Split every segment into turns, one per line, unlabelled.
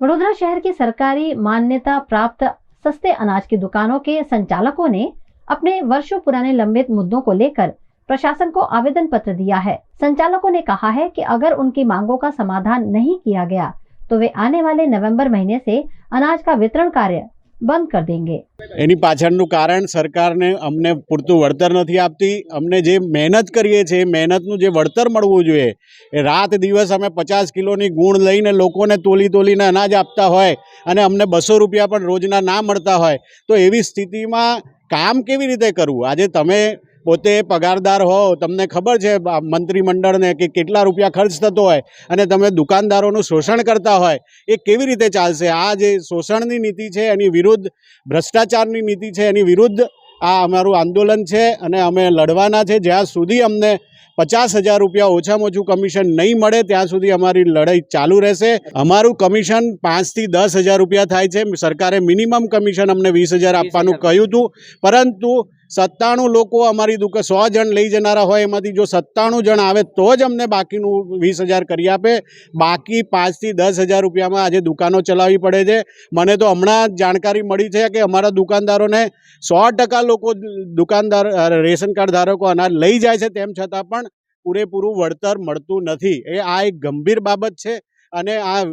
वडोदरा शहर की सरकारी मान्यता प्राप्त सस्ते अनाज की दुकानों के संचालकों ने अपने वर्षों पुराने लंबित मुद्दों को लेकर प्रशासन को आवेदन पत्र दिया है। संचालकों ने कहा है कि अगर उनकी मांगों का समाधान नहीं किया गया तो वे आने वाले नवंबर महीने से अनाज का वितरण कार्य બંધ કરી દેંગે।
એની પાછળનું કારણ સરકારને અમને પૂરતું વળતર નથી આપતી। અમને જે મહેનત કરીએ છીએ મહેનતનું જે વળતર મળવું જોઈએ એ રાત દિવસ અમે 50 કિલોની ગુણ લઈને લોકોને તોલીને અનાજ આપતા હોય અને અમને 200 રૂપિયા પણ રોજના ના મળતા હોય તો એવી સ્થિતિમાં કામ કેવી રીતે કરવું। આજે તમે પોતે પગારદાર હો, તમને ખબર છે મંત્રીમંડળને કે કેટલા રૂપિયા ખર્ચ થતો હોય અને તમે દુકાનદારોનું શોષણ કરતા હોય એ કેવી રીતે ચાલશે। આ જે શોષણની નીતિ છે એની વિરુદ્ધ, ભ્રષ્ટાચારની નીતિ છે એની વિરુદ્ધ આ અમારું આંદોલન છે અને અમે લડવાના છે। જ્યાં સુધી અમને 50,000 રૂપિયા ઓછામાં ઓછું કમિશન નહીં મળે ત્યાં સુધી અમારી લડાઈ ચાલુ રહેશે। અમારું કમિશન 5 થી 10,000 રૂપિયા થાય છે। સરકારે મિનિમમ કમિશન અમને 20,000 આપવાનું કહ્યું હતું, પરંતુ 97 લોકો અમારી દુકાન 100 જણ લઈ જનારા હોય એમાંથી જો 97 જણ આવે તો જ અમને બાકીનું 20,000 કરી આપે। બાકી 5 થી 10,000 રૂપિયામાં આજે દુકાનો ચલાવવી પડે છે। મને તો હમણાં જાણકારી મળી છે કે અમારા દુકાનદારોને 100% લોકો દુકાનદાર રેશન કાર્ડ ધારકો અનાજ લઈ જાય છે તેમ છતાં પણ પૂરેપૂરું વળતર મળતું નથી। એ આ એક ગંભીર બાબત છે અને આ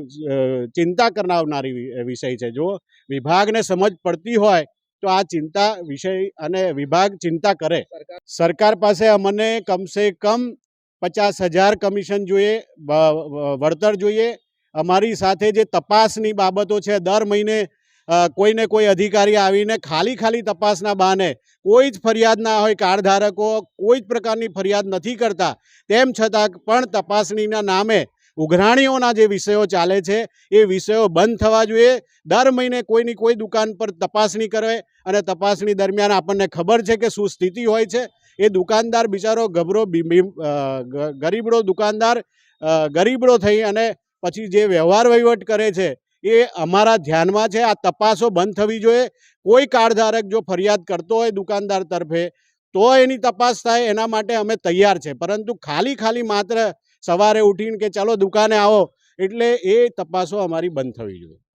ચિંતા કરનારી વિષય છે। જો વિભાગને સમજ પડતી હોય તો આ ચિંતા વિષય અને વિભાગ ચિંતા કરે। સરકાર પાસે અમને કમસે કમ 50,000 કમિશન જોઈએ, વળતર જોઈએ। અમારી સાથે જે તપાસની બાબતો છે, દર મહિને કોઈને કોઈ અધિકારી આવીને ખાલી તપાસના બહાને કોઈ જ ફરિયાદ ના હોય, કાર્ડ ધારકો કોઈ જ પ્રકારની ફરિયાદ નથી કરતા, તેમ છતાં પણ તપાસણીના નામે ઉઘરાણીઓના જે વિષયો ચાલે છે એ વિષયો બંધ થવા જોઈએ। દર મહિને કોઈની કોઈ દુકાન પર તપાસણી કરે અને તપાસણી દરમિયાન આપણને ખબર છે કે શું સ્થિતિ હોય છે। એ દુકાનદાર બિચારો ગરીબડો દુકાનદાર ગરીબડો થઈ અને પછી જે વ્યવહાર વહીવટ કરે છે એ અમારા ધ્યાનમાં છે। આ તપાસો બંધ થવી જોઈએ। કોઈ કાર્ડ ધારક જો ફરિયાદ કરતો હોય દુકાનદાર તરફે તો એની તપાસ થાય, એના માટે અમે તૈયાર છે। પરંતુ ખાલી માત્ર સવારે ઉઠીને કે ચાલો દુકાને આવો એટલે એ તપાસો અમારી બંધ થવી જોઈએ।